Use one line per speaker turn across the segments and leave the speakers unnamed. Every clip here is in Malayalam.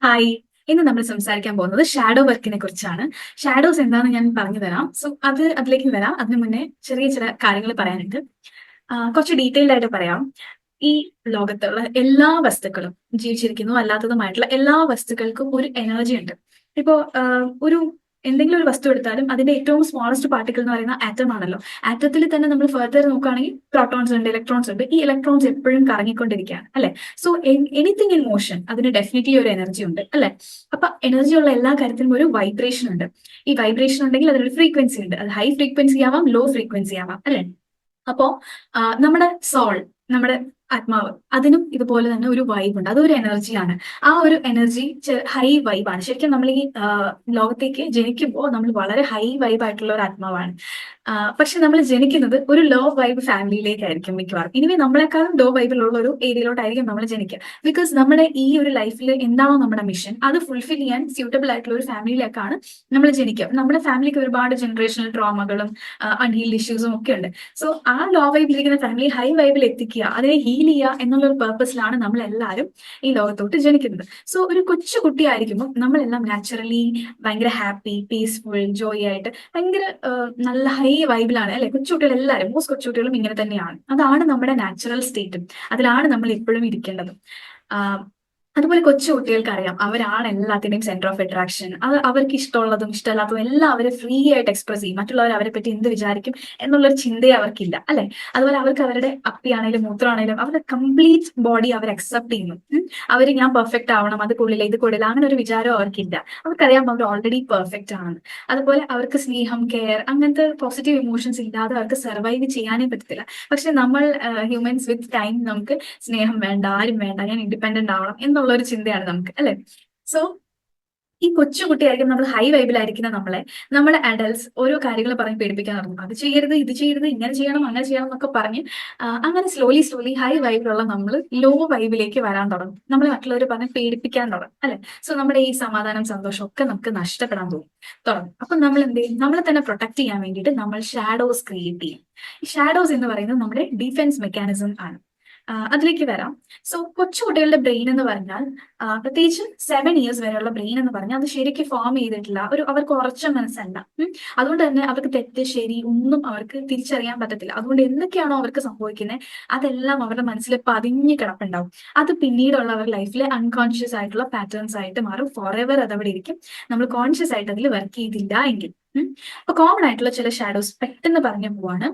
ഹായ്. ഇന്ന് നമ്മൾ സംസാരിക്കാൻ പോകുന്നത് ഷാഡോ വർക്കിനെ കുറിച്ചാണ്. ഷാഡോസ് എന്താണെന്ന് ഞാൻ പറഞ്ഞു തരാം. അതിലേക്ക് വരാം. അതിനു മുന്നേ ചെറിയ ചില കാര്യങ്ങൾ പറയാനുണ്ട്. കുറച്ച് ഡീറ്റെയിൽഡ് ആയിട്ട് പറയാം. ഈ ലോകത്തുള്ള എല്ലാ വസ്തുക്കളും ജീവിച്ചിരിക്കുന്നതും അല്ലാത്തതുമായിട്ടുള്ള എല്ലാ വസ്തുക്കൾക്കും ഒരു എനർജി ഉണ്ട്. ഇപ്പോ ഒരു എന്തെങ്കിലും ഒരു വസ്തു എടുത്താലും അതിന്റെ ഏറ്റവും സ്മോളസ്റ്റ് പാർട്ടിക്കിൾ എന്ന് പറയുന്ന ആറ്റം ആണല്ലോ. ആറ്റത്തിൽ തന്നെ നമ്മൾ ഫർദർ നോക്കുകയാണെങ്കിൽ പ്രോട്ടോൺസ് ഉണ്ട്, ഇലക്ട്രോൺസ് ഉണ്ട്. ഈ ഇലക്ട്രോൺസ് എപ്പോഴും കറങ്ങിക്കൊണ്ടിരിക്കുകയാണ് അല്ലെ. സോ എനിത്തിങ് ഇൻ മോഷൻ അതിന് ഡെഫിനറ്റ്ലി ഒരു എനർജി ഉണ്ട് അല്ലെ. അപ്പൊ എനർജി ഉള്ള എല്ലാ കാര്യത്തിനും ഒരു വൈബ്രേഷൻ ഉണ്ട്. ഈ വൈബ്രേഷൻ ഉണ്ടെങ്കിൽ അതിനൊരു ഫ്രീക്വൻസി ഉണ്ട്. അത് ഹൈ ഫ്രീക്വൻസി ആവാം, ലോ ഫ്രീക്വൻസി ആവാം അല്ലെ. അപ്പോ നമ്മുടെ സോൾ, നമ്മുടെ ആത്മാവ്, അതിനും ഇതുപോലെ തന്നെ ഒരു വൈബ് ഉണ്ട്. അതൊരു എനർജിയാണ്. ആ ഒരു എനർജി ഹൈ വൈബാണ്. ശരിക്കും നമ്മൾ ഈ ലോകത്തേക്ക് ജനിക്കുമ്പോൾ നമ്മൾ വളരെ ഹൈ വൈബ് ആയിട്ടുള്ള ഒരു ആത്മാവാണ്. പക്ഷെ നമ്മൾ ജനിക്കുന്നത് ഒരു ലോ വൈബ് ഫാമിലിയിലേക്കായിരിക്കും മിക്കവാറും. ഇനിവേ നമ്മളെക്കാളും ലോ വൈബിലുള്ള ഒരു ഏരിയയിലോട്ടായിരിക്കും നമ്മൾ ജനിക്കുക. ബിക്കോസ് നമ്മുടെ ഈ ഒരു ലൈഫിൽ എന്താണോ നമ്മുടെ മിഷൻ അത് ഫുൾഫിൽ ചെയ്യാൻ സ്യൂട്ടബിൾ ആയിട്ടുള്ള ഒരു ഫാമിലിയിലേക്കാണ് നമ്മൾ ജനിക്കുക. നമ്മുടെ ഫാമിലിക്ക് ഒരുപാട് ജനറേഷണൽ ട്രോമകളും അൺഹീൽഡ് ഇഷ്യൂസും ഒക്കെ ഉണ്ട്. സോ ആ ലോ വൈബിലിരിക്കുന്ന ഫാമിലി ഹൈ വൈബിൽ എത്തിക്കുക, അതിനെ ഹീൽ ചെയ്യുക എന്നുള്ള ഒരു പർപ്പസിലാണ് നമ്മൾ എല്ലാവരും ഈ ലോകത്തോട്ട് ജനിക്കുന്നത്. സോ ഒരു കൊച്ചു കുട്ടിയായിരിക്കുമ്പോൾ നമ്മളെല്ലാം നാച്ചുറലി ഭയങ്കര ഹാപ്പി, പീസ്ഫുൾ, ജോയ് ആയിട്ട് ഭയങ്കര നല്ല ഹൈ വൈബിലാണ് അല്ലെ. കൊച്ചുകുട്ടികൾ എല്ലാവരും, മോസ്റ്റ് കൊച്ചുകുട്ടികളും ഇങ്ങനെ തന്നെയാണ്. അതാണ് നമ്മുടെ നാച്ചുറൽ സ്റ്റേറ്റും. അതിലാണ് നമ്മൾ എപ്പോഴും ഇരിക്കേണ്ടതും. അതുപോലെ കൊച്ചു കുട്ടികൾക്ക് അറിയാം അവരാണ് എല്ലാത്തിന്റെയും സെന്റർ ഓഫ് അട്രാക്ഷൻ. അത് അവർക്ക് ഇഷ്ടമുള്ളതും ഇഷ്ടമല്ലാത്തതും എല്ലാം അവരെ ഫ്രീ ആയിട്ട് എക്സ്പ്രസ് ചെയ്യും. മറ്റുള്ളവർ അവരെ പറ്റി എന്ത് വിചാരിക്കും എന്നുള്ളൊരു ചിന്തയെ അവർക്കില്ല അല്ലെ. അതുപോലെ അവർക്ക് അവരുടെ അപ്പിയാണേലും മൂത്രമാണേലും അവരുടെ കംപ്ലീറ്റ് ബോഡി അവർ അക്സെപ്റ്റ് ചെയ്യുന്നു. അവര് ഞാൻ പെർഫെക്റ്റ് ആവണം, അത് കൊള്ളില്ല, ഇത് കൊള്ളില്ല, അങ്ങനെ ഒരു വിചാരം അവർക്കില്ല. അവർക്കറിയാം അവർ ഓൾറെഡി പെർഫെക്റ്റ് ആണെന്ന്. അതുപോലെ അവർക്ക് സ്നേഹം, കെയർ അങ്ങനത്തെ പോസിറ്റീവ് ഇമോഷൻസ് ഇല്ലാതെ അവർക്ക് സർവൈവ് ചെയ്യാനേ പറ്റത്തില്ല. പക്ഷെ നമ്മൾ ഹ്യൂമൻസ് വിത്ത് ടൈം നമുക്ക് സ്നേഹം വേണ്ട, ആരും വേണ്ട, ഞാൻ ഇൻഡിപെൻഡന്റ് ആവണം എന്നുള്ള ഒരു ചിന്തയാണ് നമുക്ക് അല്ലെ. സോ ഈ കൊച്ചുകുട്ടിയായിരിക്കും നമ്മൾ ഹൈ വൈബിലായിരിക്കുന്ന നമ്മളെ അഡൽട്സ് ഓരോ കാര്യങ്ങൾ പറഞ്ഞ് പേടിപ്പിക്കാൻ തുടങ്ങും. അത് ചെയ്യരുത്, ഇത് ചെയ്യരുത്, ഇങ്ങനെ ചെയ്യണം, അങ്ങനെ ചെയ്യണം എന്നൊക്കെ പറഞ്ഞ് അങ്ങനെ സ്ലോലി ഹൈ വൈബിലുള്ള നമ്മൾ ലോ വൈബിലേക്ക് വരാൻ തുടങ്ങും. നമ്മളെ മറ്റുള്ളവർ പറഞ്ഞ് പേടിപ്പിക്കാൻ തുടങ്ങും അല്ലെ. സോ നമ്മുടെ ഈ സമാധാനം, സന്തോഷം ഒക്കെ നമുക്ക് നഷ്ടപ്പെടാൻ തുടങ്ങും. അപ്പൊ നമ്മൾ എന്ത് ചെയ്യും? നമ്മളെ തന്നെ പ്രൊട്ടക്ട് ചെയ്യാൻ വേണ്ടിയിട്ട് നമ്മൾ ഷാഡോസ് ക്രിയേറ്റ് ചെയ്യും. ഈ ഷാഡോസ് എന്ന് പറയുന്നത് നമ്മുടെ ഡിഫെൻസ് മെക്കാനിസം ആണ്. അതിലേക്ക് വരാം. സോ കൊച്ചുകുട്ടികളുടെ ബ്രെയിൻ എന്ന് പറഞ്ഞാൽ പ്രത്യേകിച്ച് 7 ഇയേഴ്സ് വരെയുള്ള ബ്രെയിൻ എന്ന് പറഞ്ഞാൽ അത് ശരിക്കും ഫോം ചെയ്തിട്ടില്ല. അവർക്ക് ഉറച്ച മനസ്സല്ല. അതുകൊണ്ട് തന്നെ അവർക്ക് തെറ്റ് ശരി ഒന്നും അവർക്ക് തിരിച്ചറിയാൻ പറ്റത്തില്ല. അതുകൊണ്ട് എന്തൊക്കെയാണോ അവർക്ക് സംഭവിക്കുന്നത് അതെല്ലാം അവരുടെ മനസ്സിൽ പതിഞ്ഞ് കിടപ്പുണ്ടാവും. അത് പിന്നീടുള്ള അവരുടെ ലൈഫിലെ അൺകോൺഷ്യസ് ആയിട്ടുള്ള പാറ്റേൺസ് ആയിട്ട് മാറും. ഫോർ എവർ അതവിടെ ഇരിക്കും, നമ്മൾ കോൺഷ്യസ് ആയിട്ട് അതിൽ വർക്ക് ചെയ്തില്ല എങ്കിൽ. അപ്പൊ കോമൺ ആയിട്ടുള്ള ചില ഷാഡോസ് പെട്ടെന്ന് പറഞ്ഞു പോവാണ്.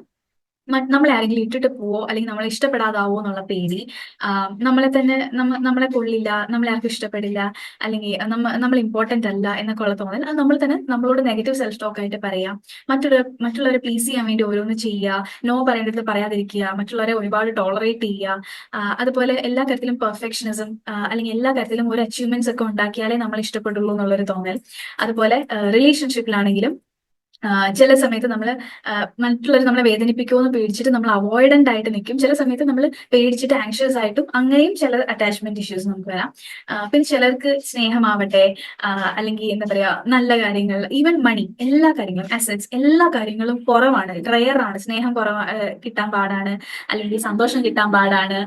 നമ്മളെ ആരെങ്കിലും ഇട്ടിട്ട് പോവോ അല്ലെങ്കിൽ നമ്മളെ ഇഷ്ടപ്പെടാതാവോ എന്നുള്ള പേടി, നമ്മളെ തന്നെ നമ്മളെ കൊള്ളില്ല, നമ്മളെ ആർക്കും ഇഷ്ടപ്പെടില്ല, അല്ലെങ്കിൽ നമ്മൾ ഇമ്പോർട്ടന്റ് അല്ല എന്നൊക്കെ ഉള്ള തോന്നൽ, അത് നമ്മൾ തന്നെ നമ്മളോട് നെഗറ്റീവ് സെൽഫ് ടോക്ക് ആയിട്ട് പറയാം. മറ്റുള്ളവരെ പ്ലീസ് ചെയ്യാൻ വേണ്ടി ഓരോന്ന് ചെയ്യുക, നോ പറയേണ്ടത് പറയാതിരിക്കുക, മറ്റുള്ളവരെ ഒരുപാട് ടോളറേറ്റ് ചെയ്യുക. അതുപോലെ എല്ലാ കാര്യത്തിലും പെർഫെക്ഷനിസം, അല്ലെങ്കിൽ എല്ലാ കാര്യത്തിലും ഒരു അച്ചീവ്മെന്റ്സ് ഒക്കെ ഉണ്ടാക്കിയാലേ നമ്മൾ ഇഷ്ടപ്പെടുള്ളൂ എന്നുള്ളൊരു തോന്നൽ. അതുപോലെ റിലേഷൻഷിപ്പിലാണെങ്കിലും ചില സമയത്ത് നമ്മൾ മറ്റുള്ളവർ നമ്മളെ വേദനിപ്പിക്കുമോ എന്ന് പേടിച്ചിട്ട് നമ്മൾ അവോയ്ഡന്റ് ആയിട്ട് നിൽക്കും. ചില സമയത്ത് നമ്മൾ പേടിച്ചിട്ട് ആങ്ഷ്യസ് ആയിട്ടും അങ്ങനെയും ചില അറ്റാച്ച്മെന്റ് ഇഷ്യൂസ് നമുക്ക് വരാം. പിന്നെ ചിലർക്ക് സ്നേഹമാവട്ടെ, അല്ലെങ്കിൽ എന്താ പറയാ, നല്ല കാര്യങ്ങൾ, ഈവൻ മണി, എല്ലാ കാര്യങ്ങളും, അസറ്റ്സ്, എല്ലാ കാര്യങ്ങളും കുറവാണ്, റെയർ ആണ്. സ്നേഹം കിട്ടാൻ പാടാണ്, അല്ലെങ്കിൽ സന്തോഷം കിട്ടാൻ പാടാണ്,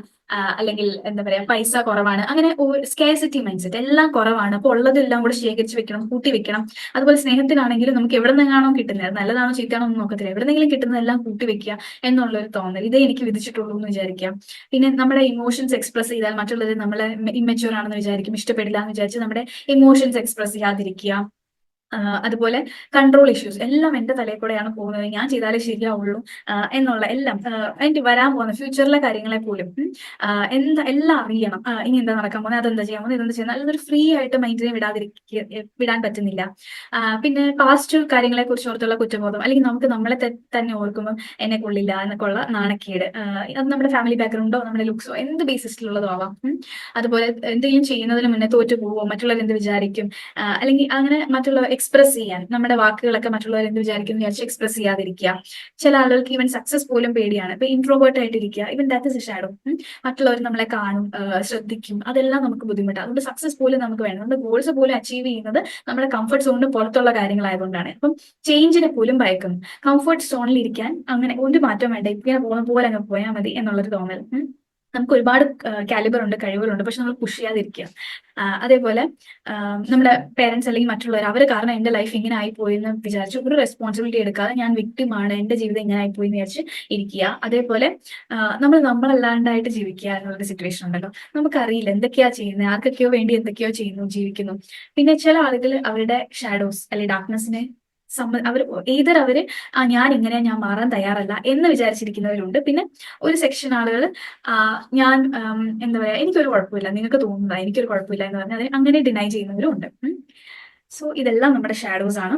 അല്ലെങ്കിൽ എന്താ പറയാ പൈസ കുറവാണ്. അങ്ങനെ സ്കേഴ്സിറ്റി മൈൻഡ് സെറ്റ് എല്ലാം കുറവാണ്. അപ്പൊ ഉള്ളതെല്ലാം കൂടെ ശേഖരിച്ച് വെക്കണം, കൂട്ടി വെക്കണം. അതുപോലെ സ്നേഹത്തിനാണെങ്കിലും നമുക്ക് എവിടെ നിന്നാണോ കിട്ടുന്നത്, അത് നല്ലതാണോ ചീത്തയാണോ ഒന്നും നോക്കത്തില്ല, എവിടെന്നെങ്കിലും കിട്ടുന്നതെല്ലാം കൂട്ടി വെക്കുക എന്നുള്ളൊരു തോന്നൽ, ഇതേ എനിക്ക് വിധിച്ചിട്ടുള്ളൂ എന്ന് വിചാരിക്കാം. പിന്നെ നമ്മുടെ ഇമോഷൻസ് എക്സ്പ്രസ് ചെയ്താൽ മറ്റുള്ളത് നമ്മളെ ഇമ്മച്യൂർ ആണെന്ന് വിചാരിക്കും, ഇഷ്ടപ്പെടില്ല എന്ന് വിചാരിച്ച് നമ്മുടെ ഇമോഷൻസ് എക്സ്പ്രസ് ചെയ്യാതിരിക്കുക. അതുപോലെ കൺട്രോൾ ഇഷ്യൂസ്, എല്ലാം എന്റെ തലയിൽ കൂടെയാണ് പോകുന്നത്, ഞാൻ ചെയ്താലേ ശരിയാവുള്ളൂ എന്നുള്ള എല്ലാം, എനിക്ക് വരാൻ പോകുന്ന ഫ്യൂച്ചറിലെ കാര്യങ്ങളെ പോലും എല്ലാം അറിയണം. ഇനി എന്താ നടക്കാൻ പോകുന്നത്, അതെന്താ ചെയ്യാൻ പോകുന്നത്, ഇതെന്താ ചെയ്യുന്നത്, അതൊരു ഫ്രീ ആയിട്ട് മൈൻഡിനെ വിടാൻ പറ്റുന്നില്ല. പിന്നെ പാസ്റ്റ് കാര്യങ്ങളെ കുറിച്ച് ഓർത്തുള്ള കുറ്റബോധം, അല്ലെങ്കിൽ നമുക്ക് നമ്മളെ തന്നെ ഓർക്കുമ്പോൾ എന്നെ കൊള്ളില്ല എന്നൊക്കെ ഉള്ള നാണക്കേട്, അത് നമ്മുടെ ഫാമിലി ബാക്ക്ഗ്രൗണ്ടോ നമ്മുടെ ലുക്സോ എന്ത് ബേസിസിലുള്ളതോ ആവാം. അതുപോലെ എന്തെങ്കിലും ചെയ്യുന്നതിന് മുന്നേ തോറ്റു പോവോ, മറ്റുള്ളവർ എന്ത് വിചാരിക്കും, അല്ലെങ്കിൽ അങ്ങനെ മറ്റുള്ളവർ എക്സ്പ്രസ് ചെയ്യാൻ നമ്മുടെ വാക്കുകളൊക്കെ മറ്റുള്ളവർ എന്ത് വിചാരിക്കും എന്ന് വിചാരിച്ച് എക്സ്പ്രസ് ചെയ്യാതിരിക്കുക. ചില ആളുകൾക്ക് ഈവൻ സക്സസ് പോലും പേടിയാണ്. ഇപ്പൊ ഇൻട്രോവേർട്ട് ആയിട്ടിരിക്കുക, even that is A shadow. മറ്റുള്ളവർ നമ്മളെ കാണും, ശ്രദ്ധിക്കും, അതെല്ലാം നമുക്ക് ബുദ്ധിമുട്ടാണ്. അതുകൊണ്ട് സക്സസ് പോലും നമുക്ക് വേണം, നമ്മുടെ ഗോൾസ് പോലും അച്ചീവ് ചെയ്യുന്നത് നമ്മുടെ കംഫർട്ട് സോണിന് പുറത്തുള്ള കാര്യങ്ങളായതുകൊണ്ടാണ്. അപ്പം ചേഞ്ചിനെ പോലും ഭയക്കുന്നു. കംഫർട്ട് സോണിൽ ഇരിക്കാൻ അങ്ങനെ ഒരു മാറ്റം വേണ്ട, ഇങ്ങനെ പോകുന്ന പോലെ അങ്ങ് പോയാൽ മതി എന്നുള്ളൊരു തോന്നൽ. നമുക്ക് ഒരുപാട് കാലിബർ ഉണ്ട്, കഴിവുകളുണ്ട്. പക്ഷെ നമ്മൾ പുഷ് ചെയ്യാതിരിക്കുക. അതേപോലെ നമ്മുടെ പേരൻറ്സ് അല്ലെങ്കിൽ മറ്റുള്ളവർ അവർ കാരണം എന്റെ ലൈഫ് ഇങ്ങനെ ആയിപ്പോയി എന്ന് വിചാരിച്ച് ഒരു റെസ്പോൺസിബിലിറ്റി എടുക്കാതെ ഞാൻ വിക്ടിമാണ്, എന്റെ ജീവിതം ഇങ്ങനെ ആയിപ്പോയി എന്ന് വിചാരിച്ച് ഇരിക്കുക. അതേപോലെ നമ്മൾ നമ്മളല്ലാണ്ടായിട്ട് ജീവിക്കുക എന്നുള്ളൊരു സിറ്റുവേഷൻ ഉണ്ടല്ലോ. നമുക്കറിയില്ല എന്തൊക്കെയാ ചെയ്യുന്നത്, ആർക്കൊക്കെയോ വേണ്ടി എന്തൊക്കെയോ ചെയ്യുന്നു, ജീവിക്കുന്നു. പിന്നെ ചില ആളുകൾ അവരുടെ ഷാഡോസ് അല്ലെങ്കിൽ ഡാർക്ക്നെസ്സിനെ അവർ അവര് ഞാൻ ഇങ്ങനെ, ഞാൻ മാറാൻ തയ്യാറല്ല എന്ന് വിചാരിച്ചിരിക്കുന്നവരുണ്ട്. പിന്നെ ഒരു സെക്ഷൻ ആളുകൾ ഞാൻ എന്താ പറയാ, എനിക്കൊരു കുഴപ്പമില്ല, നിങ്ങൾക്ക് തോന്നുന്നതാ എനിക്കൊരു കുഴപ്പമില്ല എന്ന് പറഞ്ഞാൽ അങ്ങനെ ഡിനൈ ചെയ്യുന്നവരും ഉണ്ട്. സോ ഇതെല്ലാം നമ്മുടെ ഷാഡോസ് ആണ്.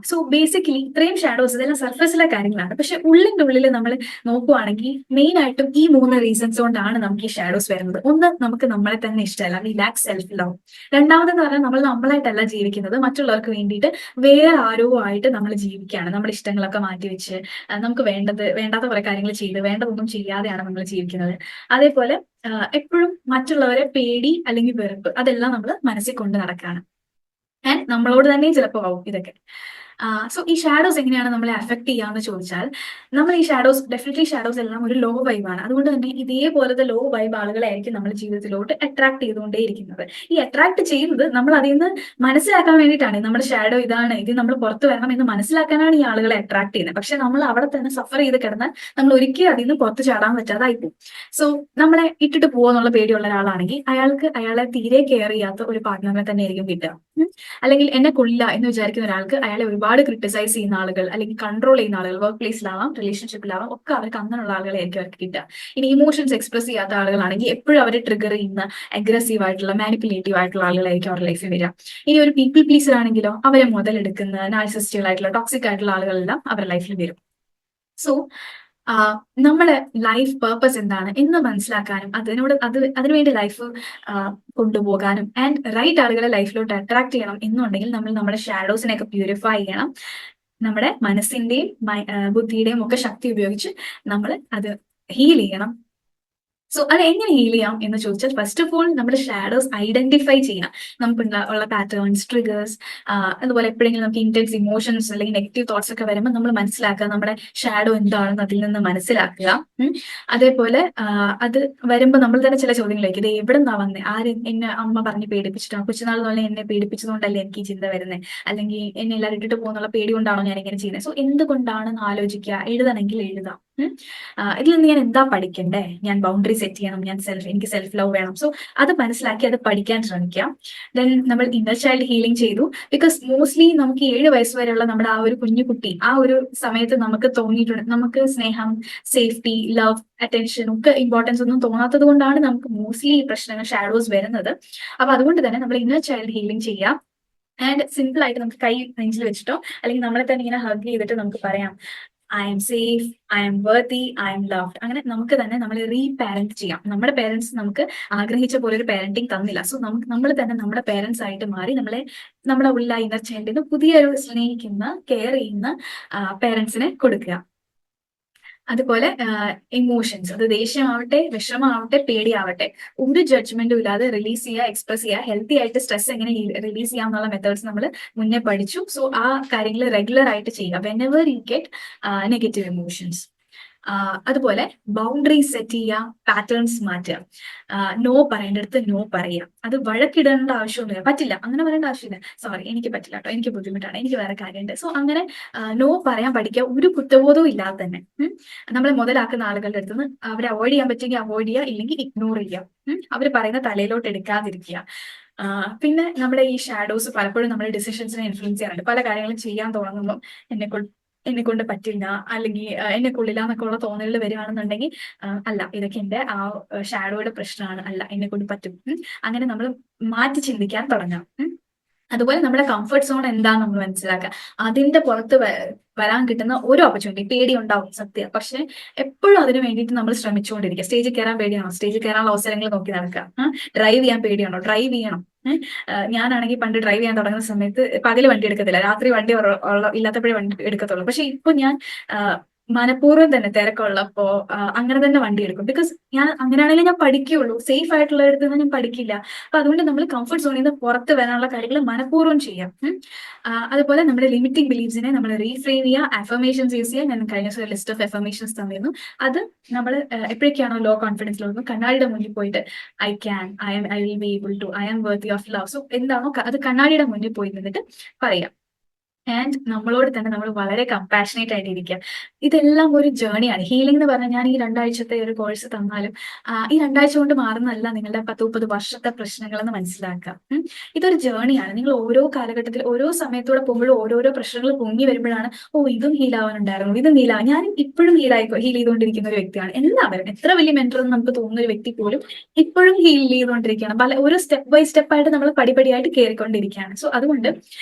സോ ബേസിക്കലി ഇത്രയും ഷാഡോസ് ഇതെല്ലാം സർഫസിലെ കാര്യങ്ങളാണ്. പക്ഷെ ഉള്ളിന്റെ ഉള്ളിൽ നമ്മൾ നോക്കുവാണെങ്കിൽ മെയിൻ ആയിട്ടും ഈ 3 റീസൺസ് കൊണ്ടാണ് നമുക്ക് ഈ ഷാഡോസ് വരുന്നത്. ഒന്ന്, നമുക്ക് നമ്മളെ തന്നെ ഇഷ്ടമല്ല, വി ലാക്ക് സെൽഫ് ലവ്. രണ്ടാമതെന്ന് പറഞ്ഞാൽ നമ്മൾ നമ്മളായിട്ടല്ല ജീവിക്കുന്നത്, മറ്റുള്ളവർക്ക് വേണ്ടിയിട്ട് വേറെ ആരോ ആയിട്ട് നമ്മൾ ജീവിക്കുകയാണ്. നമ്മുടെ ഇഷ്ടങ്ങളൊക്കെ മാറ്റിവെച്ച് നമുക്ക് വേണ്ടാത്ത കുറെ കാര്യങ്ങൾ ചെയ്ത് വേണ്ടതൊന്നും ചെയ്യാതെയാണ് നമ്മൾ ജീവിക്കുന്നത്. അതേപോലെ എപ്പോഴും മറ്റുള്ളവരെ പേടി അല്ലെങ്കിൽ വെറുപ്പ് അതെല്ലാം നമ്മൾ മനസ്സിൽ കൊണ്ട് നടക്കുകയാണ്. ആൻഡ് നമ്മളോട് തന്നെ ചിലപ്പോൾ ആവും ഇതൊക്കെ. സോ ഈ ഷാഡോസ് എങ്ങനെയാണ് നമ്മളെ അഫക്ട് ചെയ്യാന്ന് ചോദിച്ചാൽ, നമ്മൾ ഈ ഡെഫിനറ്റ്ലി ഷാഡോസ് എല്ലാം ഒരു ലോ വൈബാണ്. അതുകൊണ്ട് തന്നെ ഇതേപോലത്തെ ലോ വൈബ് ആളുകളായിരിക്കും നമ്മുടെ ജീവിതത്തിലോട്ട് അട്രാക്ട് ചെയ്തുകൊണ്ടേയിരിക്കുന്നത്. ഈ അട്രാക്ട് ചെയ്യുന്നത് നമ്മൾ അതിൽ നിന്ന് മനസ്സിലാക്കാൻ വേണ്ടിയിട്ടാണ്. നമ്മുടെ ഷാഡോ ഇതാണ്, ഇത് നമ്മൾ പുറത്ത് വരണം എന്ന് മനസ്സിലാക്കാനാണ് ഈ ആളുകളെ അട്രാക്ട് ചെയ്യുന്നത്. പക്ഷെ നമ്മൾ അവിടെ തന്നെ സഫർ ചെയ്ത് കിടന്നാൽ നമ്മൾ ഒരിക്കലും അതിൽ നിന്ന് പുറത്ത് ചാടാൻ പറ്റാതായിപ്പോകും. സോ നമ്മളെ ഇട്ടിട്ട് പോകുന്നുള്ള പേടിയുള്ള ഒരാളാണെങ്കിൽ അയാളെ തീരെ കെയർ ചെയ്യാത്ത ഒരു പാർട്ട്ണറിനെ തന്നെ ആയിരിക്കും കിട്ടുക. അല്ലെങ്കിൽ എന്നെ കൊള്ളില്ല എന്ന് വിചാരിക്കുന്ന ഒരാൾക്ക് അയാളെ ഒരുപാട് ക്രിട്ടിസൈസ് ചെയ്യുന്ന ആളുകൾ അല്ലെങ്കിൽ കൺട്രോൾ ചെയ്യുന്ന ആളുകൾ, വർക്ക് പ്ലേസിലാവാം, റിലേഷൻഷിപ്പിലാവാം, ഒക്കെ അവർക്ക് അങ്ങനെയുള്ള ആളുകളായിരിക്കും അവർക്ക് കിട്ടുക. ഇനി ഇമോഷൻസ് എക്സ്പ്രസ് ചെയ്യാത്ത ആളുകളാണെങ്കിൽ എപ്പോഴും അവരെ ട്രിഗർ ചെയ്യുന്ന അഗ്രസീവ് ആയിട്ടുള്ള മാനിപ്പുലേറ്റീവ് ആയിട്ടുള്ള ആളുകളായിരിക്കും അവരുടെ ലൈഫിൽ വരിക. ഇനി ഒരു പീപ്പിൾ പ്ലീസർ ആണെങ്കിലോ അവരെ മുതലെടുക്കുന്ന നാർസിസ്റ്റുകളായിട്ടുള്ള ടോക്സിക് ആയിട്ടുള്ള ആളുകളെല്ലാം അവരുടെ ലൈഫിൽ വരും. സോ നമ്മുടെ ലൈഫ് പേർപ്പസ് എന്താണ് എന്ന് മനസ്സിലാക്കാനും അതിനുവേണ്ടി ലൈഫ് കൊണ്ടുപോകാനും ആൻഡ് റൈറ്റ് ആളുകളെ ലൈഫിലോട്ട് അട്രാക്ട് ചെയ്യണം എന്നുണ്ടെങ്കിൽ നമ്മൾ നമ്മുടെ ഷാഡോസിനെയൊക്കെ പ്യൂരിഫൈ ചെയ്യണം. നമ്മുടെ മനസ്സിന്റെയും ബുദ്ധിയുടെയും ഒക്കെ ശക്തി ഉപയോഗിച്ച് നമ്മൾ അത് ഹീൽ ചെയ്യണം. സോ അത് എങ്ങനെ ഹീൽ ചെയ്യാം എന്ന് ചോദിച്ചാൽ, ഫസ്റ്റ് ഓഫ് ഓൾ നമ്മുടെ ഷാഡോസ് ഐഡന്റിഫൈ ചെയ്യാം. ഉള്ള പാറ്റേൺസ്, ട്രിഗേഴ്സ്, അതുപോലെ എപ്പോഴെങ്കിലും നമുക്ക് ഇന്റൻസ് ഇമോഷൻസ് അല്ലെങ്കിൽ നെഗറ്റീവ് തോട്ട്സ് ഒക്കെ വരുമ്പോൾ നമ്മൾ മനസ്സിലാക്കുക നമ്മുടെ ഷാഡോ എന്താണെന്ന് അതിൽ നിന്ന് മനസ്സിലാക്കുക. അതേപോലെ അത് വരുമ്പോൾ നമ്മൾ തന്നെ ചില ചോദ്യങ്ങളിലേക്ക്, ഇത് എവിടെ നിന്നാ വന്നത്, എന്നെ അമ്മ പറഞ്ഞ് പേടിപ്പിച്ചിട്ടാണ്, കൊച്ചുനാൾ പോലെ എന്നെ പേടിപ്പിച്ചതുകൊണ്ടല്ലേ എനിക്ക് ഈ ചിന്ത വരുന്നത്, അല്ലെങ്കിൽ എന്നെ എല്ലാവരും ഇട്ടിട്ട് പോകുന്നുള്ള പേടി കൊണ്ടാണോ ഞാൻ ഇങ്ങനെ ചെയ്യുന്നത്. സോ എന്തുകൊണ്ടാണെന്ന് ആലോചിക്കുക, എഴുതണമെങ്കിൽ എഴുതാം. ഇതിൽ നിന്ന് ഞാൻ എന്താ പഠിക്കണ്ടേ, ഞാൻ ബൗണ്ടറി സെറ്റ് ചെയ്യണം, എനിക്ക് സെൽഫ് ലവ് വേണം. സോ അത് മനസ്സിലാക്കി അത് പഠിക്കാൻ ശ്രമിക്കാം. ദെൻ നമ്മൾ ഇന്നർ ചൈൽഡ് ഹീലിംഗ് ചെയ്തു. ബിക്കോസ് മോസ്റ്റ്ലി നമുക്ക് 7 വയസ്സ് വരെയുള്ള നമ്മുടെ ആ ഒരു കുഞ്ഞു കുട്ടി, ആ ഒരു സമയത്ത് നമുക്ക് തോന്നിയിട്ടുണ്ട്, നമുക്ക് സ്നേഹം, സേഫ്റ്റി, ലവ്, അറ്റൻഷൻ ഒക്കെ ഇമ്പോർട്ടൻസ് ഒന്നും തോന്നാത്തത് കൊണ്ടാണ് നമുക്ക് മോസ്റ്റ്ലി ഈ പ്രശ്നങ്ങൾ, ഷാഡോസ് വരുന്നത്. അപ്പൊ അതുകൊണ്ട് തന്നെ നമ്മൾ ഇന്നർ ചൈൽഡ് ഹീലിംഗ് ചെയ്യാം. ആൻഡ് സിമ്പിൾ ആയിട്ട് നമുക്ക് കൈ നെഞ്ചിൽ വെച്ചിട്ടോ അല്ലെങ്കിൽ നമ്മളെ തന്നെ ഇങ്ങനെ ഹഗ് ചെയ്തിട്ട് നമുക്ക് പറയാം, I M safe, I M worthy, I M loved. അങ്ങനെ നമുക്ക് തന്നെ നമ്മളെ റീപാരന്റ് ചെയ്യാം. നമ്മുടെ പേരൻസ് നമുക്ക് ആഗ്രഹിച്ച പോലെ ഒരു പാരന്റിങ് തന്നില്ല. സോ നമ്മൾ തന്നെ നമ്മുടെ പേരൻസ് ആയിട്ട് മാറി നമ്മുടെ ഉള്ള ഇന്നർ ചൈൽഡിന് പുതിയൊരു സ്നേഹിക്കുന്ന, കെയർ ചെയ്യുന്ന പേരൻസിനെ കൊടുക്കുക. അതുപോലെ ഇമോഷൻസ്, അത് ദേഷ്യമാവട്ടെ, വിഷമമാവട്ടെ, പേടിയാവട്ടെ, ഒരു ജഡ്ജ്മെന്റും ഇല്ലാതെ റിലീസ് ചെയ്യുക, എക്സ്പ്രസ് ചെയ്യുക. ഹെൽത്തി ആയിട്ട് സ്ട്രെസ് എങ്ങനെ റിലീസ് ചെയ്യാം എന്നുള്ള മെത്തേഡ്സ് നമ്മൾ മുന്നേ പഠിച്ചു. സോ ആ കാര്യങ്ങൾ റെഗുലർ ആയിട്ട് ചെയ്യുക whenever you get negative emotions. അതുപോലെ ബൗണ്ടറീസ് സെറ്റ് ചെയ്യുക, പാറ്റേൺസ് മാറ്റുക. നോ പറയേണ്ടടുത്ത് നോ പറയുക. അത് വഴക്കിടേണ്ട ആവശ്യമൊന്നുമില്ല, പറ്റില്ല അങ്ങനെ പറയേണ്ട ആവശ്യമില്ല, സോറി എനിക്ക് പറ്റില്ല കേട്ടോ, എനിക്ക് ബുദ്ധിമുട്ടാണ്, എനിക്ക് വേറെ കാര്യമുണ്ട്. സോ അങ്ങനെ നോ പറയാൻ പഠിക്കുക, ഒരു കുറ്റബോധവും ഇല്ലാതെ തന്നെ. നമ്മളെ മുതലാക്കുന്ന ആളുകളുടെ അടുത്ത് നിന്ന് അവരെ അവോയ്ഡ് ചെയ്യാൻ പറ്റുമെങ്കിൽ അവോയ്ഡ് ചെയ്യുക, ഇല്ലെങ്കിൽ ഇഗ്നോർ ചെയ്യുക. അവർ പറയുന്ന തലയിലോട്ട് എടുക്കാതിരിക്കുക. പിന്നെ നമ്മുടെ ഈ ഷാഡോസ് പലപ്പോഴും നമ്മുടെ ഡിസിഷൻസിനെ ഇൻഫ്ലുവൻസ് ചെയ്യാറുണ്ട്. പല കാര്യങ്ങളും ചെയ്യാൻ തുടങ്ങുമ്പോൾ എന്നെ കൊണ്ട് പറ്റില്ല, അല്ലെങ്കിൽ എന്നെ കൊള്ളില്ല എന്നൊക്കെ ഉള്ള തോന്നലുകൾ വരികയാണെന്നുണ്ടെങ്കിൽ അല്ല, ഇതൊക്കെ എന്റെ ആ ഷാഡോയുടെ പ്രശ്നമാണ്, അല്ല എന്നെ കൊണ്ട് പറ്റും. അങ്ങനെ നമ്മൾ മാറ്റി ചിന്തിക്കാൻ തുടങ്ങാം. അതുപോലെ നമ്മുടെ കംഫർട്ട് സോൺ എന്താന്ന് നമ്മൾ മനസ്സിലാക്കുക. അതിന്റെ പുറത്ത് വരാൻ കിട്ടുന്ന ഒരു ഓപ്പർച്യൂണിറ്റി, പേടി ഉണ്ടാവും സത്യം, പക്ഷെ എപ്പോഴും അതിന് വേണ്ടിയിട്ട് നമ്മൾ ശ്രമിച്ചുകൊണ്ടിരിക്കുക. സ്റ്റേജിൽ കയറാൻ പേടിയാണോ, സ്റ്റേജിൽ കയറാനുള്ള അവസരങ്ങൾ നോക്കി നടക്കുക. ഡ്രൈവ് ചെയ്യാൻ പേടിയാണോ, ഡ്രൈവ് ചെയ്യണം. ഞാനാണെങ്കിൽ പണ്ട് ഡ്രൈവ് ചെയ്യാൻ തുടങ്ങുന്ന സമയത്ത് പകല് വണ്ടി എടുക്കത്തില്ല, രാത്രി വണ്ടി ഇല്ലാത്തപ്പോഴേ വണ്ടി എടുക്കത്തുള്ളൂ. പക്ഷെ ഇപ്പൊ ഞാൻ മനഃപൂർവ്വം തന്നെ തിരക്കുള്ളപ്പോ അങ്ങനെ തന്നെ വണ്ടി എടുക്കും. ബിക്കോസ് ഞാൻ അങ്ങനെയാണെങ്കിലേ ഞാൻ പഠിക്കുകയുള്ളൂ. സേഫ് ആയിട്ടുള്ളിടത്ത് നിന്ന് ഞാൻ പഠിക്കില്ല. അപ്പൊ അതുകൊണ്ട് നമ്മൾ കംഫർട്ട് സോണിൽ നിന്ന് പുറത്ത് വരാനുള്ള കാര്യങ്ങൾ മനഃപൂർവ്വം ചെയ്യാം. അതുപോലെ നമ്മുടെ ലിമിറ്റിംഗ് ബിലീഫ്സിനെ നമ്മൾ റീഫ്രെയിം ചെയ്യുക, അഫർമേഷൻസ് യൂസ് ചെയ്യുക. ഞാൻ കഴിഞ്ഞ ദിവസം ഒരു ലിസ്റ്റ് ഓഫ് അഫർമേഷൻസ് തന്നിരുന്നു. അത് നമ്മൾ എപ്പോഴൊക്കെയാണോ ലോ കോൺഫിഡൻസിലുള്ളത് കണ്ണാടിയുടെ മുന്നിൽ പോയിട്ട് I can, I will be able to, I am worthy of love. So എന്താണോ അത് കണ്ണാടിയുടെ മുന്നിൽ പോയി നിന്നിട്ട് പറയാം. ആൻഡ് നമ്മളോട് തന്നെ നമ്മൾ വളരെ കമ്പാഷനേറ്റ് ആയിട്ട് ഇരിക്കുക. ഇതെല്ലാം ഒരു ജേണിയാണ്. ഹീലിംഗ് എന്ന് പറഞ്ഞാൽ ഞാൻ ഈ 2 ആഴ്ചത്തെ ഒരു കോഴ്സ് തന്നാലും ഈ 2 ആഴ്ച കൊണ്ട് മാറുന്നതല്ല നിങ്ങളുടെ 10-30 വർഷത്തെ പ്രശ്നങ്ങളെന്ന് മനസ്സിലാക്കുക. ഇതൊരു ജേണിയാണ്. നിങ്ങൾ ഓരോ കാലഘട്ടത്തിൽ ഓരോ സമയത്തൂടെ പോകുമ്പോഴും ഓരോരോ പ്രശ്നങ്ങൾ പൊങ്ങി വരുമ്പോഴാണ് ഇതും ഹീൽ ആവാനുണ്ടായിരുന്നു, ഇതും ഹീലാവാൻ. ഞാനും ഇപ്പോഴും ഹീൽ ചെയ്തുകൊണ്ടിരിക്കുന്ന ഒരു വ്യക്തിയാണ്. എല്ലാവരും എത്ര വലിയ മെന്റർ എന്ന് നമുക്ക് തോന്നുന്ന ഒരു വ്യക്തി പോലും ഇപ്പോഴും ഹീൽ ചെയ്തുകൊണ്ടിരിക്കുകയാണ്. പല ഒരു സ്റ്റെപ്പ് ബൈ സ്റ്റെപ്പ് ആയിട്ട് നമ്മൾ പടിപടിയായിട്ട് കയറിക്കൊണ്ടിരിക്കുകയാണ്. സോ അതുകൊണ്ട്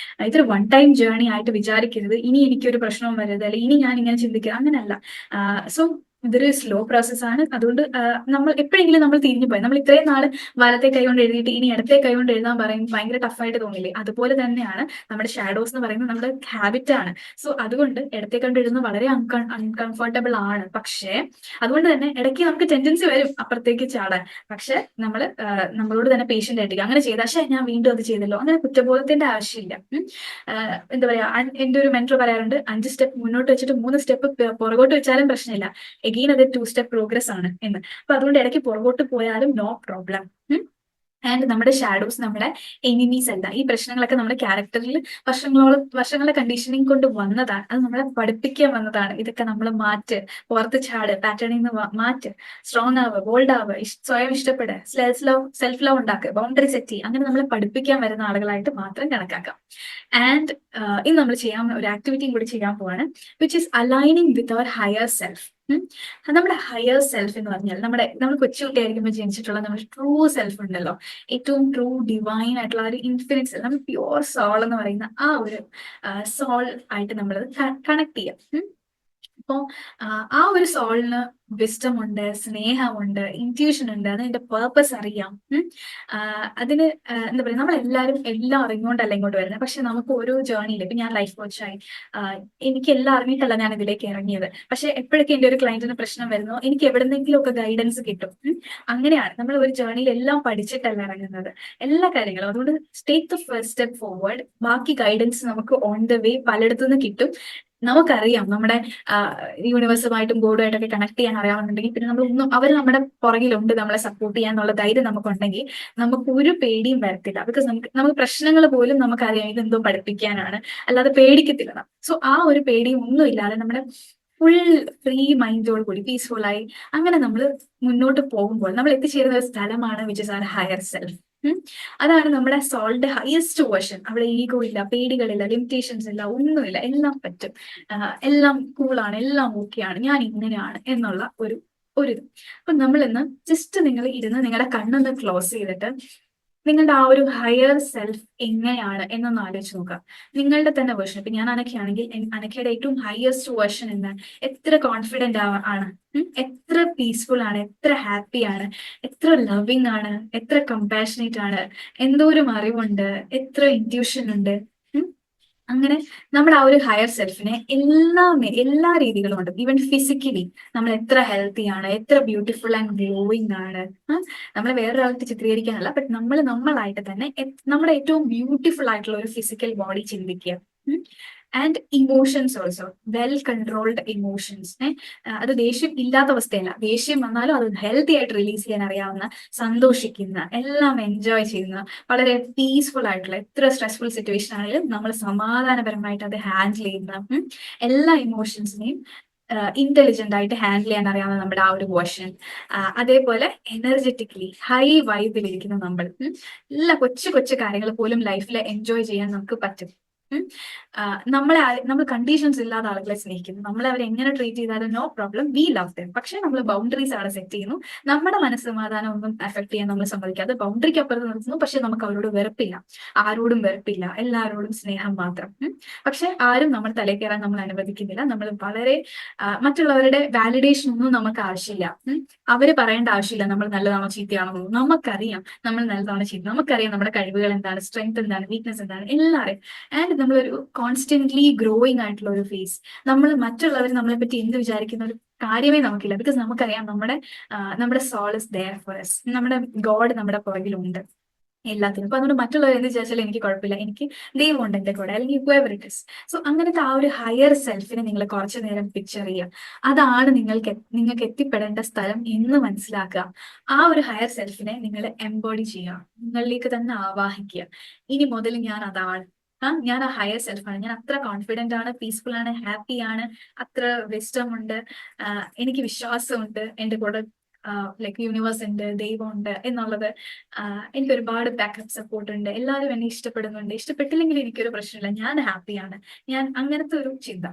ഇതൊരു വൺ ടൈം ജേർണി ആയിട്ട് വിചാരിക്കരുത്. ഇനി എനിക്കൊരു പ്രശ്നവും വരരുത്, അല്ലെങ്കിൽ ഇനി ഞാൻ ഇങ്ങനെ ചിന്തിക്കുക, അങ്ങനെയല്ല. സോ ഇതൊരു സ്ലോ പ്രോസസ് ആണ്. അതുകൊണ്ട് നമ്മൾ എപ്പോഴെങ്കിലും നമ്മൾ തിരിഞ്ഞു പോയി, നമ്മൾ ഇത്രയും നാള് വലത്തെ കൈ കൊണ്ട് എഴുതിയിട്ട് ഇനി ഇടത്തെ കൈ കൊണ്ട് എഴുതാൻ പറയും ഭയങ്കര ടഫായിട്ട് തോന്നില്ലേ? അതുപോലെ തന്നെയാണ് നമ്മുടെ ഷാഡോസ് എന്ന് പറയുന്നത് നമ്മുടെ ഹാബിറ്റ് ആണ്. സോ അതുകൊണ്ട് ഇടത്തെ കൊണ്ട് എഴുതുന്നത് വളരെ അൺകംഫർട്ടബിൾ ആണ്. പക്ഷേ അതുകൊണ്ട് തന്നെ ഇടയ്ക്ക് നമുക്ക് ടെൻഡൻസി വരും അപ്പുറത്തേക്ക് ചാടാൻ. പക്ഷെ നമ്മളോട് തന്നെ പേഷ്യന്റ് ആയിട്ടിരിക്കും. അങ്ങനെ ചെയ്താൽ പക്ഷേ ഞാൻ വീണ്ടും അത് ചെയ്തല്ലോ, അങ്ങനെ കുറ്റബോധത്തിന്റെ ആവശ്യമില്ല. എന്താ പറയാ, എന്റെ ഒരു മെന്റർ പറയാറുണ്ട്, 5 സ്റ്റെപ്പ് മുന്നോട്ട് വെച്ചിട്ട് 3 സ്റ്റെപ്പ് പുറകോട്ട് വെച്ചാലും പ്രശ്നമില്ല, എഗെയിൻ അത് 2 സ്റ്റെപ്പ് പ്രോഗ്രസ് ആണ് എന്ന്. അപ്പൊ അതുകൊണ്ട് ഇടയ്ക്ക് പുറകോട്ട് പോയാലും നോ പ്രോബ്ലം. ആൻഡ് നമ്മുടെ ഷാഡോസ് നമ്മുടെ എനിമീസ് അല്ല. ഈ പ്രശ്നങ്ങളൊക്കെ നമ്മുടെ ക്യാരക്ടറിൽ വർഷങ്ങളുടെ കണ്ടീഷനിങ് കൊണ്ട് വന്നതാണ്. അത് നമ്മളെ പഠിപ്പിക്കാൻ വന്നതാണ്. ഇതൊക്കെ നമ്മൾ മാറ്റ്, പുറത്ത് ചാട്, പാറ്റേണിൽ നിന്ന് മാറ്റ്, സ്ട്രോങ് ആവുക, ബോൾഡ് ആവുക, സ്വയം ഇഷ്ടപ്പെടുക, സെൽഫ് ലവ് ഉണ്ടാക്കുക, ബൗണ്ടറി സെറ്റ് ചെയ്യുക. അങ്ങനെ നമ്മളെ പഠിപ്പിക്കാൻ വരുന്ന ആളുകളായിട്ട് മാത്രം കണക്കാക്കാം. ആൻഡ് ഇന്ന് നമ്മൾ ചെയ്യാൻ ഒരു ആക്ടിവിറ്റിയും കൂടി ചെയ്യാൻ പോവാണ്, which is aligning with our higher self. നമ്മുടെ ഹയർ സെൽഫ് എന്ന് പറഞ്ഞാൽ നമ്മൾ കൊച്ചുകുട്ടിയായിരിക്കുമ്പോൾ ജനിച്ചിട്ടുള്ള നമ്മുടെ ട്രൂ സെൽഫ് ഉണ്ടല്ലോ, ഏറ്റവും ട്രൂ ഡിവൈൻ ആയിട്ടുള്ള ഒരു ഇൻഫിനിറ്റ് സെൽഫ്, നമ്മൾ പ്യുവർ സോൾ എന്ന് പറയുന്ന ആ ഒരു സോൾ ആയിട്ട് നമ്മളത് കണക്ട് ചെയ്യാം. അപ്പോ ആ ഒരു സോളിന് വിസ്റ്റം ഉണ്ട്, സ്നേഹമുണ്ട്, ഇൻറ്റ്യൂഷൻ ഉണ്ട്, അതിന്റെ പേർപ്പസ് അറിയാം. അതിന് എന്താ പറയുക, നമ്മളെല്ലാവരും എല്ലാം അറിഞ്ഞുകൊണ്ടല്ല ഇങ്ങോട്ട് വരുന്നത്. പക്ഷെ നമുക്ക് ഓരോ ജേർണിയിൽ, ഇപ്പൊ ഞാൻ ലൈഫ് കോച്ചായി, എനിക്ക് എല്ലാം അറിഞ്ഞിട്ടല്ല ഞാൻ ഇതിലേക്ക് ഇറങ്ങിയത്. പക്ഷെ എപ്പോഴൊക്കെ എന്റെ ഒരു ക്ലയന്റിന് പ്രശ്നം വരുന്നോ എനിക്ക് എവിടെന്നെങ്കിലും ഒക്കെ ഗൈഡൻസ് കിട്ടും. അങ്ങനെയാണ് നമ്മൾ ഒരു ജേർണിയിൽ എല്ലാം പഠിച്ചിട്ടല്ല ഇറങ്ങുന്നത്, എല്ലാ കാര്യങ്ങളും. അതുകൊണ്ട് take the first step forward. ബാക്കി ഗൈഡൻസ് നമുക്ക് ഓൺ ദ വേ പലയിടത്തുനിന്ന് കിട്ടും. നമുക്കറിയാം നമ്മുടെ യൂണിവേഴ്സുമായിട്ടും ഗോഡുമായിട്ടൊക്കെ കണക്ട് ചെയ്യാൻ അറിയാമെന്നുണ്ടെങ്കിൽ പിന്നെ നമ്മളൊന്നും, അവർ നമ്മുടെ പുറകിലുണ്ട് നമ്മളെ സപ്പോർട്ട് ചെയ്യാന്നുള്ള ധൈര്യം നമുക്കുണ്ടെങ്കിൽ നമുക്ക് ഒരു പേടിയും വരത്തില്ല. ബിക്കോസ് നമുക്ക് പ്രശ്നങ്ങൾ പോലും നമുക്കറിയാം ഇതെന്തോ പഠിപ്പിക്കാനാണ്, അല്ലാതെ പേടിക്കത്തില്ല. സോ ആ ഒരു പേടിയും ഒന്നും ഇല്ലാതെ നമ്മുടെ ഫുൾ ഫ്രീ മൈൻഡോട് കൂടി പീസ്ഫുൾ ആയി അങ്ങനെ നമ്മൾ മുന്നോട്ട് പോകുമ്പോൾ നമ്മൾ എത്തിച്ചേരുന്ന ഒരു സ്ഥലമാണ് which is our higher self. അതാണ് നമ്മുടെ സോളിന്റെ ഹയസ്റ്റ് വേർഷൻ. അവിടെ ഈഗോ ഇല്ല, പേടികളില്ല, ലിമിറ്റേഷൻസ് ഇല്ല, ഒന്നുമില്ല, എല്ലാം പറ്റും, എല്ലാം കൂളാണ്, എല്ലാം ഓക്കെയാണ്, ഞാൻ ഇങ്ങനെയാണ് എന്നുള്ള ഒരു ഇത്. അപ്പൊ നമ്മൾ ഇന്ന് ജസ്റ്റ് നിങ്ങൾ ഇരുന്ന് നിങ്ങളുടെ കണ്ണൊന്ന് ക്ലോസ് ചെയ്തിട്ട് നിങ്ങളുടെ ആ ഒരു ഹയർ സെൽഫ് എങ്ങനെയാണ് എന്നൊന്ന് ആലോചിച്ച് നോക്കുക. നിങ്ങളുടെ തന്നെ വേർഷൻ. ഇപ്പൊ ഞാൻ അനക്കയാണെങ്കിൽ അനക്കയുടെ ഏറ്റവും ഹയസ്റ്റ് വേർഷൻ എന്താണ്? എത്ര കോൺഫിഡന്റ് ആണ്, എത്ര പീസ്ഫുൾ ആണ്, എത്ര ഹാപ്പി ആണ്, എത്ര ലവിങ് ആണ്, എത്ര കമ്പാഷനേറ്റ് ആണ്, എന്തോരം അറിവുണ്ട്, എത്ര ഇൻറ്റ്യൂഷൻ ഉണ്ട്. അങ്ങനെ നമ്മുടെ ആ ഒരു ഹയർ സെൽഫിനെ എല്ലാ രീതികളും ഉണ്ട്. ഈവൻ ഫിസിക്കലി നമ്മൾ എത്ര ഹെൽത്തി ആണ്, എത്ര ബ്യൂട്ടിഫുൾ ആൻഡ് ഗ്ലോയിങ് ആണ്. നമ്മളെ വേറൊരാൾക്ക് ചിത്രീകരിക്കാനല്ല, ബട്ട് നമ്മളായിട്ട് തന്നെ നമ്മുടെ ഏറ്റവും ബ്യൂട്ടിഫുൾ ആയിട്ടുള്ള ഒരു ഫിസിക്കൽ ബോഡി ചിന്തിക്കുക. And emotions also well controlled emotions. അത് ദേഷ്യം ഇല്ലാത്ത അവസ്ഥയല്ല, ദേഷ്യം വന്നാലും അത് ഹെൽത്തി ആയിട്ട് റിലീസ് ചെയ്യാൻ അറിയാവുന്ന, സന്തോഷിക്കുന്ന, എല്ലാം എൻജോയ് ചെയ്യുന്ന, വളരെ പീസ്ഫുൾ ആയിട്ടുള്ള, എത്ര സ്ട്രെസ്ഫുൾ സിറ്റുവേഷൻ ആണെങ്കിലും നമ്മൾ സമാധാനപരമായിട്ട് അത് ഹാൻഡിൽ ചെയ്യുന്ന, എല്ലാ ഇമോഷൻസിനെയും ഇന്റലിജന്റ് ആയിട്ട് ഹാൻഡിൽ ചെയ്യാൻ അറിയാവുന്ന നമ്മുടെ ആ ഒരു വേർഷൻ. അതേപോലെ എനർജറ്റിക്കലി ഹൈ വൈബിലിരിക്കുന്ന എല്ലാ കൊച്ചു കാര്യങ്ങൾ പോലും ലൈഫിൽ എൻജോയ് ചെയ്യാൻ നമുക്ക് പറ്റും. നമ്മൾ കണ്ടീഷൻസ് ഇല്ലാത്ത ആളുകളെ സ്നേഹിക്കുന്നു, നമ്മളെ അവർ എങ്ങനെ ട്രീറ്റ് ചെയ്താലും no problem, we love them. പക്ഷെ നമ്മൾ ബൗണ്ടറീസ് അവിടെ സെറ്റ് ചെയ്യുന്നു. നമ്മുടെ മനസ്സമാധാനം ഒന്നും അഫക്ട് ചെയ്യാൻ നമ്മൾ സമ്മതിക്കാതെ ബൗണ്ടറിക്ക് അപ്പുറത്ത് നിർത്തുന്നു. പക്ഷെ നമുക്ക് അവരോട് വെറുപ്പില്ല, ആരോടും വെറുപ്പില്ല, എല്ലാവരോടും സ്നേഹം മാത്രം. പക്ഷെ ആരും നമ്മൾ തലയിൽ കയറാൻ നമ്മൾ അനുവദിക്കുന്നില്ല. നമ്മൾ വളരെ മറ്റുള്ളവരുടെ വാലിഡേഷൻ ഒന്നും നമുക്ക് ആവശ്യമില്ല. അവര് പറയേണ്ട ആവശ്യമില്ല നമ്മൾ നല്ലതാണോ ചീത്തയാണോ. നമുക്കറിയാം നമ്മൾ നല്ലതാണോ ചീത്ത, നമുക്കറിയാം നമ്മുടെ കഴിവുകൾ എന്താണ്, സ്ട്രെങ്ത് എന്താണ്, വീക്ക്നെസ് എന്താണ്, എല്ലാവരും. ആൻഡ് നമ്മളൊരു കോൺസ്റ്റന്റ്ലി ഗ്രോയിങ് ആയിട്ടുള്ള ഒരു ഫേസ്. നമ്മൾ മറ്റുള്ളവർ നമ്മളെ പറ്റി എന്ത് വിചാരിക്കുന്ന ഒരു കാര്യമേ നമുക്കില്ല. ബിക്കോസ് നമുക്കറിയാം നമ്മുടെ soul is there for us. നമ്മുടെ ഗോഡ് നമ്മുടെ പുറകിലുണ്ട് എല്ലാത്തിനും. അപ്പൊ അതുകൊണ്ട് മറ്റുള്ളവർ എന്ത് വിചാരിച്ചാലും എനിക്ക് കുഴപ്പമില്ല. എനിക്ക് ദൈവമുണ്ട് എന്റെ കൂടെ, അല്ലെങ്കിൽ whoever it is. സോ അങ്ങനത്തെ ആ ഒരു ഹയർ സെൽഫിനെ നിങ്ങൾ കുറച്ചു നേരം പിക്ചർ ചെയ്യുക. അതാണ് നിങ്ങൾക്ക് എത്തിപ്പെടേണ്ട സ്ഥലം എന്ന് മനസ്സിലാക്കുക. ആ ഒരു ഹയർ സെൽഫിനെ നിങ്ങൾ എംബോഡി ചെയ്യുക, നിങ്ങളിലേക്ക് തന്നെ ആവാഹിക്കുക. ഇനി മുതൽ ഞാൻ അതാണ്, ഞാൻ ആ ഹയർ സെൽഫാണ്, ഞാൻ അത്ര കോൺഫിഡന്റ് ആണ്, പീസ്ഫുൾ ആണ്, ഹാപ്പി ആണ്, അത്ര വിസ്ഡം ഉണ്ട്, എനിക്ക് വിശ്വാസമുണ്ട്, എന്റെ കൂടെ ലൈക്ക് യൂണിവേഴ്സ് ഉണ്ട്, ദൈവമുണ്ട് എന്നുള്ളത്. എനിക്ക് ഒരുപാട് ബാക്കപ്പ് സപ്പോർട്ട് ഉണ്ട്, എല്ലാവരും എന്നെ ഇഷ്ടപ്പെടുന്നുണ്ട്, ഇഷ്ടപ്പെട്ടില്ലെങ്കിൽ എനിക്കൊരു പ്രശ്നമില്ല, ഞാൻ ഹാപ്പിയാണ്, ഞാൻ അങ്ങനത്തെ ഒരു ചിന്ത.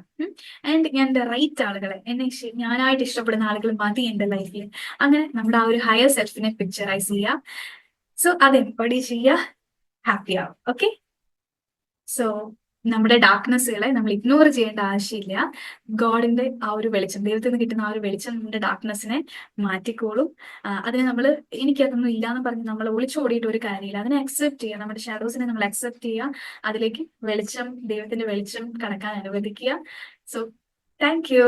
ആൻഡ് ഞാൻ എൻ്റെ റൈറ്റ് ആളുകളെ, ഞാനായിട്ട് ഇഷ്ടപ്പെടുന്ന ആളുകൾ മതി എൻ്റെ ലൈഫിൽ. അങ്ങനെ നമ്മുടെ ആ ഒരു ഹയർ സെൽഫിനെ പിക്ചറൈസ് ചെയ്യുക. സോ അത് എംബോഡി ചെയ്യുക, ഹാപ്പി ആവും. ഓക്കെ, സോ നമ്മുടെ ഡാർക്ക്നെസ്സുകളെ നമ്മൾ ഇഗ്നോർ ചെയ്യേണ്ട ആവശ്യമില്ല. ഗോഡിന്റെ ആ ഒരു വെളിച്ചം, ദൈവത്തിൽ നിന്ന് കിട്ടുന്ന ആ ഒരു വെളിച്ചം നമ്മുടെ ഡാർക്ക്നെസ്സിനെ മാറ്റിക്കോളും. അതിനെ നമ്മൾ എനിക്കതൊന്നും ഇല്ലാന്ന് പറഞ്ഞ് നമ്മൾ ഒളിച്ചോടിയിട്ട് ഒരു കാര്യമില്ല. അതിനെ അക്സെപ്റ്റ് ചെയ്യുക, നമ്മുടെ ഷാഡോസിനെ നമ്മൾ അക്സെപ്റ്റ് ചെയ്യുക, അതിലേക്ക് വെളിച്ചം, ദൈവത്തിന്റെ വെളിച്ചം കടക്കാൻ അനുവദിക്കുക. So thank you.